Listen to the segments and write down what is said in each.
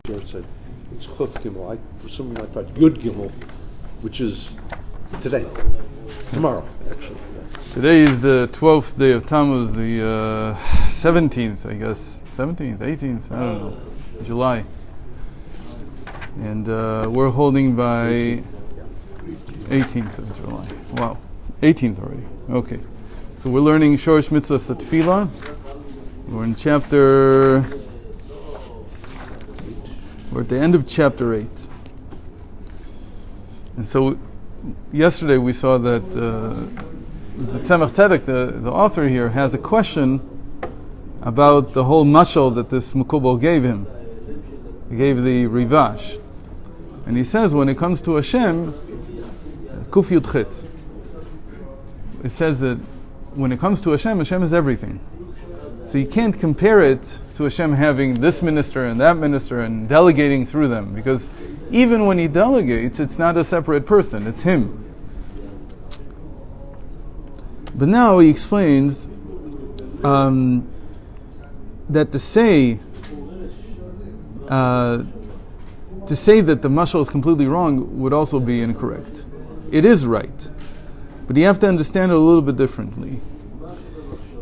It said it's Chut Gimel. For some reason I thought Yud Gimel, which is today, tomorrow actually. Today is the 12th day of Tammuz, the 17th, I guess. 17th, 18th, I don't know, July. And we're holding by 18th of July. Wow, 18th already. Okay. So we're learning Shorish Mitzvahs at Tefillah. We're in we're at the end of chapter 8. And so yesterday we saw that the Tzemach Tzedek, the author here, has a question about the whole mashal that this Mukubal gave him. He gave the Rivash. And he says when it comes to Hashem, Kuf Yud Chet, it says that when it comes to Hashem, Hashem is everything. So you can't compare it to Hashem having this minister and that minister and delegating through them, because even when he delegates, it's not a separate person, it's him. But now he explains that to say that the mashal is completely wrong would also be incorrect. It is right, but you have to understand it a little bit differently.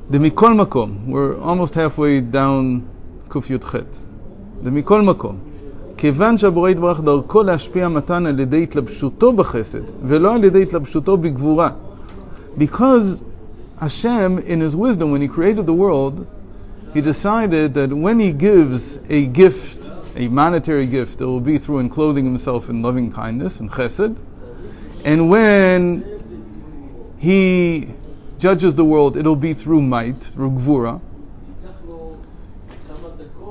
The mikol makom, we're almost halfway down Kuf Yud Chet. The mikol makom, כיוון שהבורא יתברך דרכו להשפיע מתן על ידי התלבשותו בחסד ולא על ידי התלבשותו בגבורה. Because Hashem, in His wisdom, when He created the world, He decided that when He gives a gift, a monetary gift, it will be through enclothing Himself in loving kindness and chesed. And when He judges the world, it'll be through might, through gvura.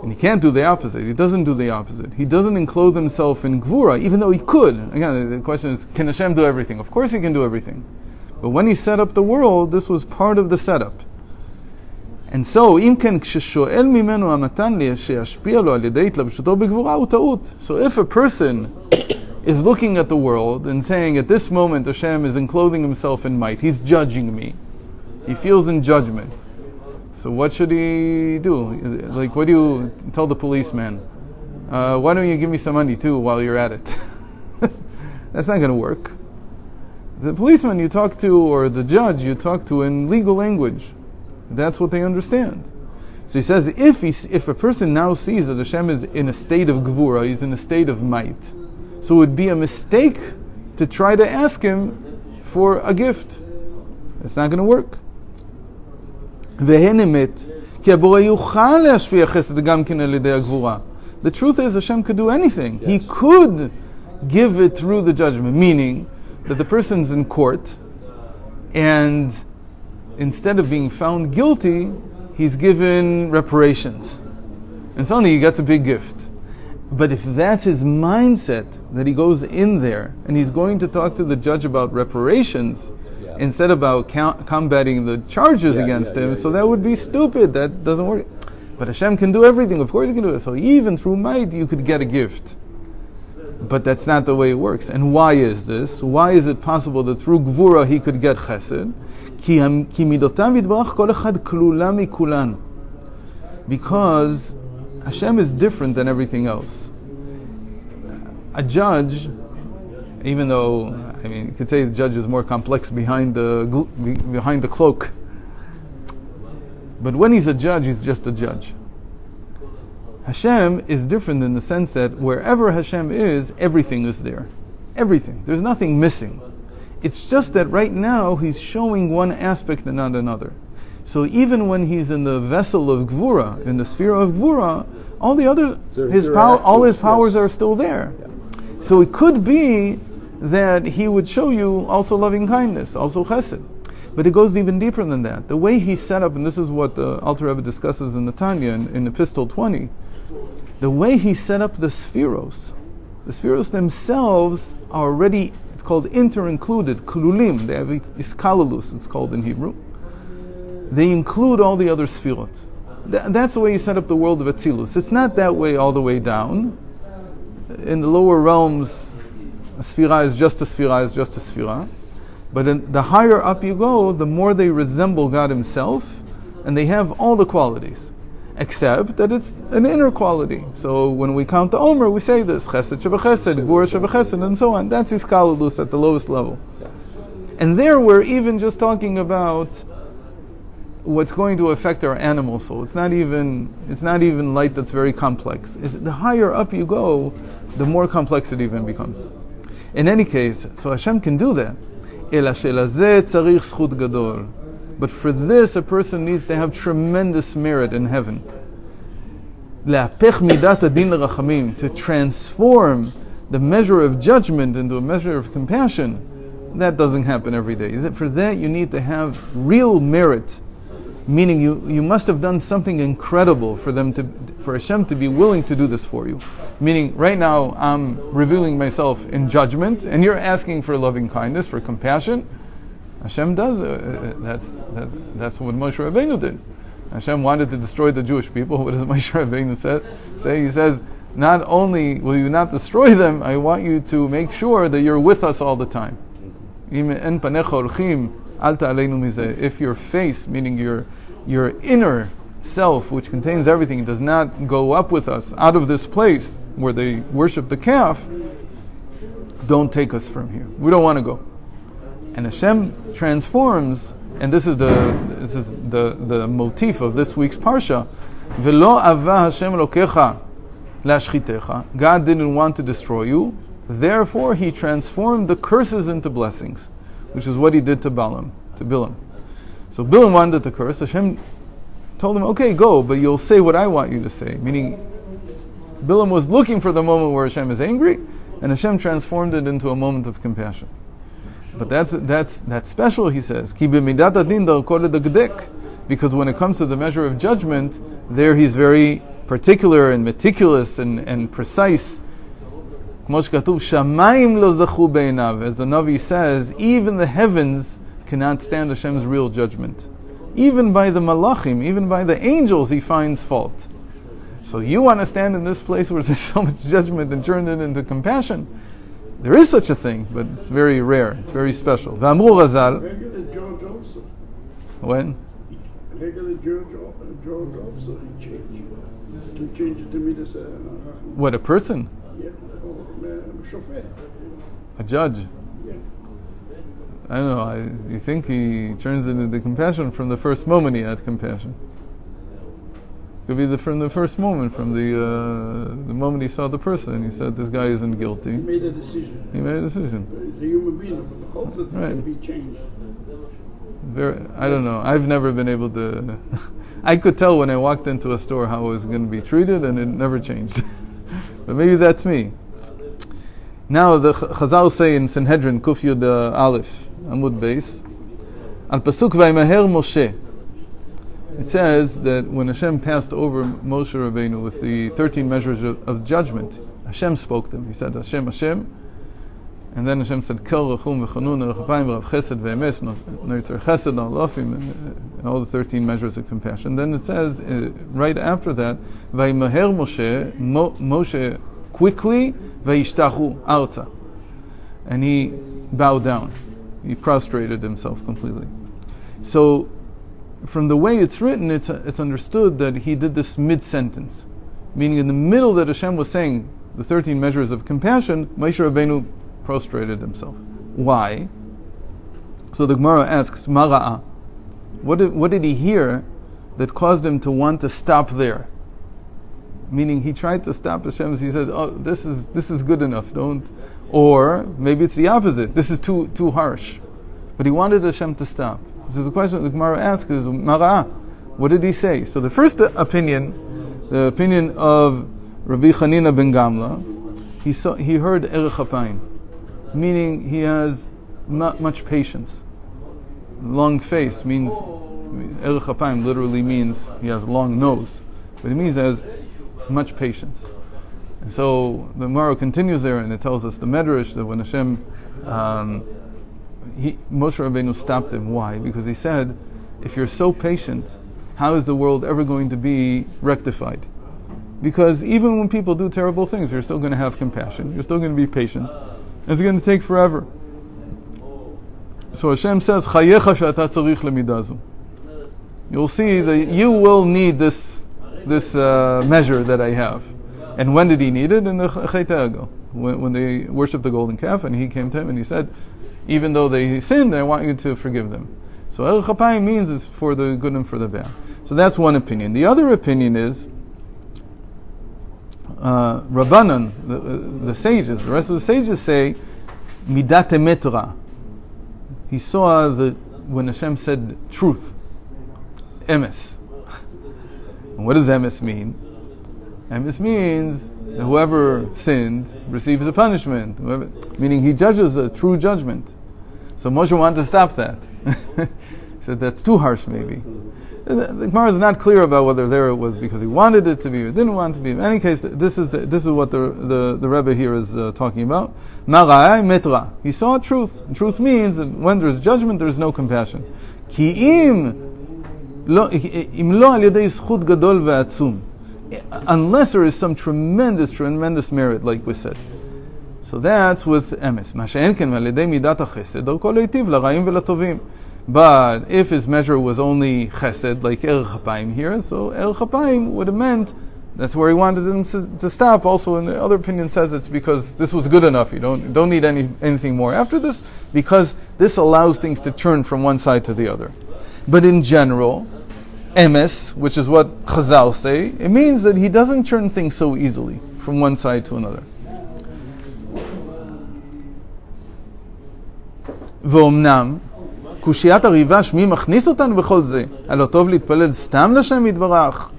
And He can't do the opposite. He doesn't do the opposite. He doesn't enclothe Himself in gvura, even though He could. Again, the question is, can Hashem do everything? Of course He can do everything. But when He set up the world, this was part of the setup. And so, so if a person is looking at the world and saying, at this moment Hashem is enclothing Himself in might, He's judging me, He feels in judgment, so what should he do? Like, what do you tell the policeman? Why don't you give me some money too while you're at it? That's not going to work. The policeman you talk to, or the judge you talk to in legal language, that's what they understand. So he says, if a person now sees that Hashem is in a state of gvura, He's in a state of might, so it would be a mistake to try to ask Him for a gift. It's not going to work. The truth is, Hashem could do anything. Yes. He could give it through the judgment, meaning that the person's in court, and instead of being found guilty, he's given reparations. And suddenly he gets a big gift. But if that's his mindset, that he goes in there and he's going to talk to the judge about reparations, instead about combating the charges against him, so that would be stupid. That doesn't work. But Hashem can do everything. Of course He can do it. So even through might, you could get a gift. But that's not the way it works. And why is this? Why is it possible that through Gvura He could get Chesed? Because Hashem is different than everything else. A judge, even though, you could say the judge is more complex behind the cloak. But when he's a judge, he's just a judge. Hashem is different in the sense that wherever Hashem is, everything is there. Everything. There's nothing missing. It's just that right now He's showing one aspect and not another. So even when He's in the vessel of Gvura, in the sphere of Gvura, all the other, all His powers are still there. Yeah. So it could be that He would show you also loving kindness, also chesed. But it goes even deeper than that. The way He set up, and this is what the Alter Rebbe discusses in the Tanya, in Epistle 20, the way He set up the spheros themselves are already, it's called inter-included, klulim. They have iskalulus, it's called in Hebrew. They include all the other sphirot. That's the way He set up the world of Atzilus. It's not that way all the way down. In the lower realms, a sphira is just a sphira is just a sphira. But the higher up you go, the more they resemble God Himself, and they have all the qualities. except that it's an inner quality. So when we count the Omer, we say this, Chesed Shebechesed, Gvura Shebechesed, and so on. That's Iskalulus at the lowest level. And there we're even just talking about what's going to affect our animal soul. It's not even light that's very complex. The higher up you go, the more complex it even becomes. In any case, so Hashem can do that. But for this, a person needs to have tremendous merit in heaven. To transform the measure of judgment into a measure of compassion, that doesn't happen every day. For that, you need to have real merit, meaning you must have done something incredible for Hashem to be willing to do this for you. Meaning, right now, I'm revealing myself in judgment, and you're asking for loving kindness, for compassion. Hashem does. That's what Moshe Rabbeinu did. Hashem wanted to destroy the Jewish people. What does Moshe Rabbeinu say? He says, not only will you not destroy them, I want you to make sure that you're with us all the time. If your face, meaning your inner self, which contains everything, does not go up with us out of this place where they worship the calf, don't take us from here. We don't want to go. And Hashem transforms, and this is the motif of this week's parsha. V'lo ava Hashem Elokecha lashchitecha. God didn't want to destroy you, therefore He transformed the curses into blessings, which is what He did to Bilam. So Bilam wanted to curse. Hashem told him, "Okay, go, but you'll say what I want you to say." Meaning, Bilam was looking for the moment where Hashem is angry, and Hashem transformed it into a moment of compassion. But that's special, he says. Because when it comes to the measure of judgment, there he's very particular and meticulous and precise. As the Navi says, even the heavens cannot stand Hashem's real judgment. Even by the malachim, even by the angels, he finds fault. So you want to stand in this place where there's so much judgment and turn it into compassion? There is such a thing, but it's very rare. It's very special. V'amru Razal. George also. When? Regular George also he changed it to me this. What, a person? Yeah, or shofet. A judge? Yeah. I don't know. You think he turns it into compassion from the first moment he had compassion? Could be from the first moment, from the moment he saw the person, he said, "This guy isn't guilty." He made a decision. He made a decision. He's a human being, but the whole thing can be changed. I don't know. I've never been able to. I could tell when I walked into a store how I was going to be treated, and it never changed. But maybe that's me. Now the Chazal say in Sanhedrin Kuf Yud Aleph Amud Beis Al Pasuk Vaymaher Moshe. It says that when Hashem passed over Moshe Rabbeinu with the 13 measures of judgment, Hashem spoke them. He said, "Hashem, Hashem," and then Hashem said, "Kel Rachum V'Chanun Rachapayim Rav Chesed V'Emes Noitzer Chesed Na'alofim," and all the 13 measures of compassion. Then it says right after that, "Vaymaher Moshe," Moshe quickly Vayishtachu Arza, and he bowed down. He prostrated himself completely. So, from the way it's written, it's understood that he did this mid-sentence. Meaning in the middle that Hashem was saying the 13 measures of compassion, Moshe Rabbeinu prostrated himself. Why? So the Gemara asks, Mara'a, what did he hear that caused him to want to stop there? Meaning he tried to stop Hashem, he said, "Oh, this is good enough, don't." Or maybe it's the opposite, this is too harsh. But he wanted Hashem to stop. So the question the Gemara asks is, Mara'a, what did he say? So the first opinion, the opinion of Rabbi Chanina ben Gamla, he heard Erech Hapayim, meaning he has not much patience. Long face means, Erech Hapayim literally means he has long nose, but it means he has much patience. And so the Gemara continues there, and it tells us the Medrash that when Hashem Moshe Rabbeinu stopped him. Why? Because he said, if you're so patient, how is the world ever going to be rectified? Because even when people do terrible things, you're still going to have compassion, you're still going to be patient, and it's going to take forever. So Hashem says, Chayecha she'ata tzarich lemidazu. You'll see that you will need this this measure that I have. And when did he need it? In the Chet HaEgel, when they worshipped the golden calf, and he came to him and he said, even though they sinned, I want you to forgive them. So El Chapayim means it's for the good and for the bad. So that's one opinion. The other opinion is Rabbanan, the sages, the rest of the sages say Midat Emet. He saw that when Hashem said truth, emes. And what does emes mean? Emes means that whoever sinned receives a punishment, meaning he judges a true judgment. So Moshe wanted to stop that. He said that's too harsh, maybe. The Gemara is not clear about whether there it was because he wanted it to be or didn't want it to be. In any case, this is what the Rebbe here is talking about. Mara'ai metra. He saw truth. And truth means that when there's judgment, there's no compassion. Ki im lo al yedei zchut gadol ve'atzum. Unless there is some tremendous merit, like we said. So that's with emes. Ma she'en ken al yedei midat hachesed darko leitiv la'ra'im ve'latovim. But if his measure was only chesed, like El Chapayim here, so El Chapayim would have meant that's where he wanted them to stop. Also, in the other opinion says it's because this was good enough. You don't need anything more after this, because this allows things to turn from one side to the other. But in general, emes, which is what Chazal say, it means that he doesn't turn things so easily from one side to another. V'omnam, קושיית הריבש, מי מכניס אותנו בכל זה? הלא טוב להתפלל סתם לשם יתברך.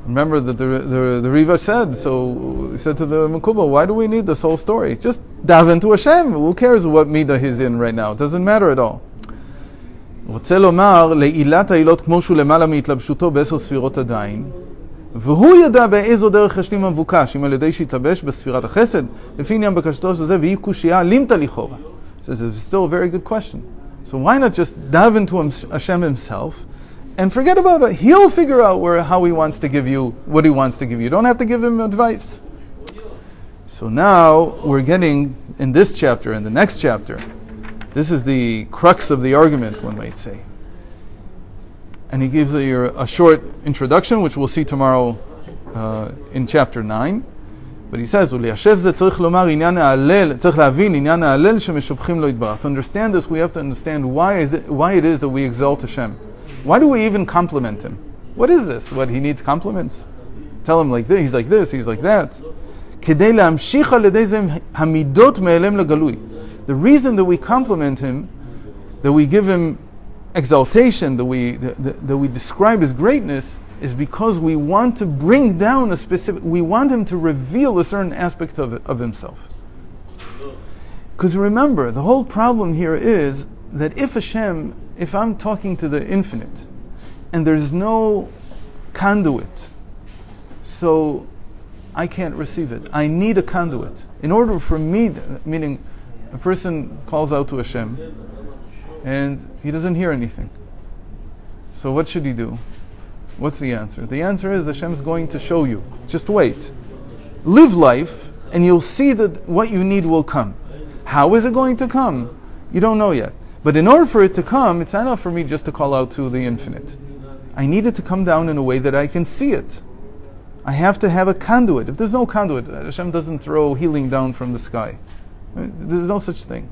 Remember that the Rivash said, so he said to the Mekubal, why do we need this whole story? Just daven to Hashem. Who cares what midah he's in right now? It doesn't matter at all. רוצה לומר, לעילת העילות כמו שהוא למעלה מהתלבשותו בעשר ספירות עדיין, והוא ידע באיזו דרך השלים המבוקש, אם על ידי שהתלבש בספירת החסד, לפי עניין בקשתו של זה, והיא קושייה לימתא לכאורה. So it's still a very good question. So why not just dive into Hashem himself and forget about it? He'll figure out how he wants to give you what he wants to give you. You don't have to give him advice. So now we're getting in this chapter, in the next chapter, this is the crux of the argument, one might say. And he gives a short introduction, which we'll see tomorrow in chapter 9. But he says, to understand this, we have to understand why it is that we exalt Hashem. Why do we even compliment him? What is this? What, he needs compliments? Tell him like this, he's like that. The reason that we compliment him, that we give him exaltation, that we describe his greatness, is because we want to bring down we want him to reveal a certain aspect of himself. Because remember, the whole problem here is that if I'm talking to the infinite, and there's no conduit, so I can't receive it. I need a conduit. In order for me, meaning a person calls out to Hashem, and he doesn't hear anything. So what should he do? What's the answer? The answer is Hashem's going to show you. Just wait. Live life, and you'll see that what you need will come. How is it going to come? You don't know yet. But in order for it to come, it's not enough for me just to call out to the infinite. I need it to come down in a way that I can see it. I have to have a conduit. If there's no conduit, Hashem doesn't throw healing down from the sky. There's no such thing.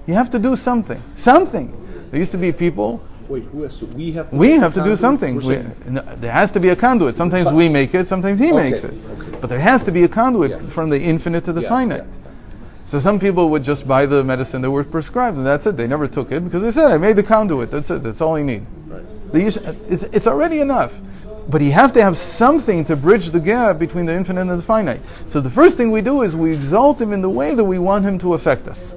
You have to do something. Something. There used to be people... Wait, who has to? We have to do something. There has to be a conduit. Sometimes we make it, sometimes he makes it. Okay. But there has to be a conduit from the infinite to the finite. Yeah. So some people would just buy the medicine that were prescribed, and that's it. They never took it because they said, I made the conduit. That's it. That's all you need. Right. It's already enough. But you have to have something to bridge the gap between the infinite and the finite. So the first thing we do is we exalt him in the way that we want him to affect us.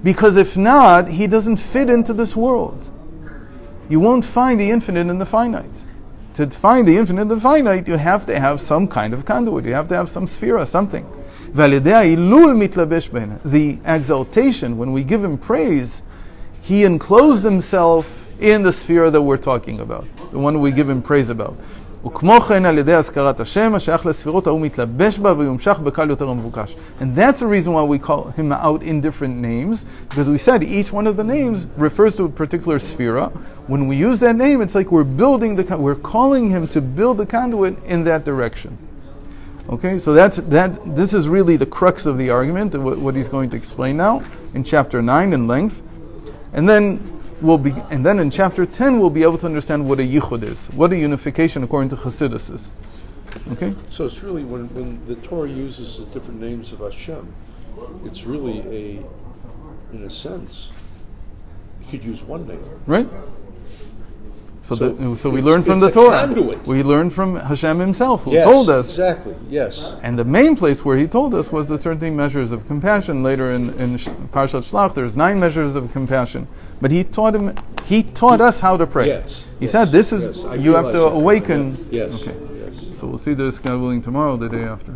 Because if not, he doesn't fit into this world. You won't find the infinite in the finite. To find the infinite in the finite, you have to have some kind of conduit. You have to have some sphera, something. The exaltation, when we give him praise, he enclosed himself in the sphere that we're talking about, the one we give him praise about. וכמו כן על ידי הזכרת השם, השייך לספירות ההוא מתלבש בה ויומשך בקל יותר המבוקש. And that's the reason why we call him out in different names, because we said each one of the names refers to a particular sphera. When we use that name, it's like we're we're calling him to build the conduit in that direction. Okay, so this is really the crux of the argument, what he's going to explain now in chapter 9 in length. And then in chapter 10 we'll be able to understand what a yichud is, what a unification according to Chassidus is. Okay? So it's really when the Torah uses the different names of Hashem, it's really in a sense, you could use one name. Right? So we learn from the Torah. Conduit. We learn from Hashem himself, who Yes, told us. Exactly, yes. And the main place where he told us was the 13 measures of compassion. Later in Parshat Shlach, there's 9 measures of compassion. But he taught us how to pray. Yes. He said, "This is yes, you have to that. awaken." Yes. Okay. Yes. So we'll see this, God willing, tomorrow, the day after.